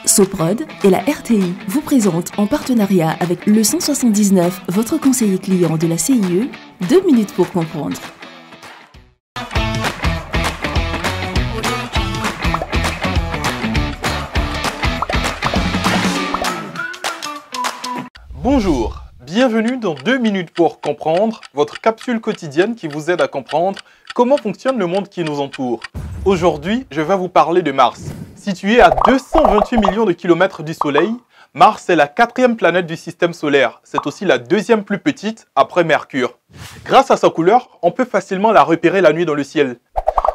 Soprod et la RTI vous présentent en partenariat avec le 179, votre conseiller client de la CIE, 2 minutes pour comprendre. Bonjour, bienvenue dans 2 minutes pour comprendre, votre capsule quotidienne qui vous aide à comprendre comment fonctionne le monde qui nous entoure. Aujourd'hui, je vais vous parler de Mars. Situé à 228 millions de kilomètres du Soleil, Mars est la 4e planète du système solaire. C'est aussi la 2e plus petite après Mercure. Grâce à sa couleur, on peut facilement la repérer la nuit dans le ciel.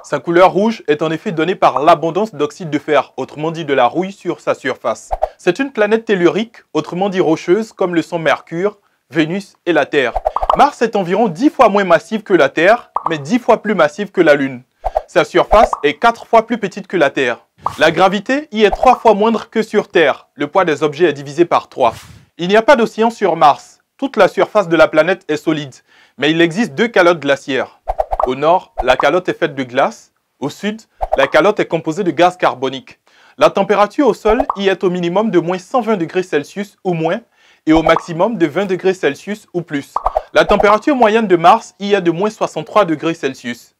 Sa couleur rouge est en effet donnée par l'abondance d'oxyde de fer, autrement dit de la rouille sur sa surface. C'est une planète tellurique, autrement dit rocheuse, comme le sont Mercure, Vénus et la Terre. Mars est environ 10 fois moins massive que la Terre, mais 10 fois plus massive que la Lune. Sa surface est 4 fois plus petite que la Terre. La gravité y est 3 fois moindre que sur Terre. Le poids des objets est divisé par 3. Il n'y a pas d'océan sur Mars. Toute la surface de la planète est solide, mais il existe 2 calottes glaciaires. Au nord, la calotte est faite de glace. Au sud, la calotte est composée de gaz carbonique. La température au sol y est au minimum de moins 120 degrés Celsius ou moins et au maximum de 20 degrés Celsius ou plus. La température moyenne de Mars y est de moins 63 degrés Celsius.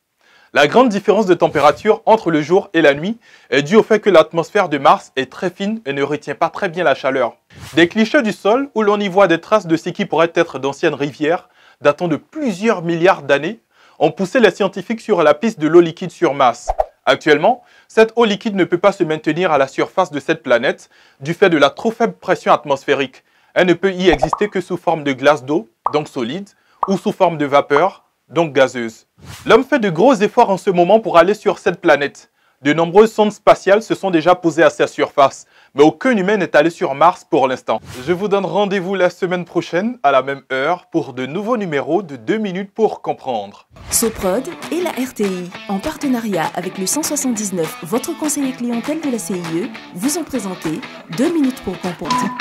La grande différence de température entre le jour et la nuit est due au fait que l'atmosphère de Mars est très fine et ne retient pas très bien la chaleur. Des clichés du sol où l'on y voit des traces de ce qui pourrait être d'anciennes rivières datant de plusieurs milliards d'années ont poussé les scientifiques sur la piste de l'eau liquide sur Mars. Actuellement, cette eau liquide ne peut pas se maintenir à la surface de cette planète du fait de la trop faible pression atmosphérique. Elle ne peut y exister que sous forme de glace d'eau, donc solide, ou sous forme de vapeur, donc gazeuse. L'homme fait de gros efforts en ce moment pour aller sur cette planète. De nombreuses sondes spatiales se sont déjà posées à sa surface, mais aucun humain n'est allé sur Mars pour l'instant. Je vous donne rendez-vous la semaine prochaine à la même heure pour de nouveaux numéros de 2 minutes pour comprendre. Soprod et la RTI, en partenariat avec le 179, votre conseiller clientèle de la CIE, vous ont présenté 2 minutes pour comprendre.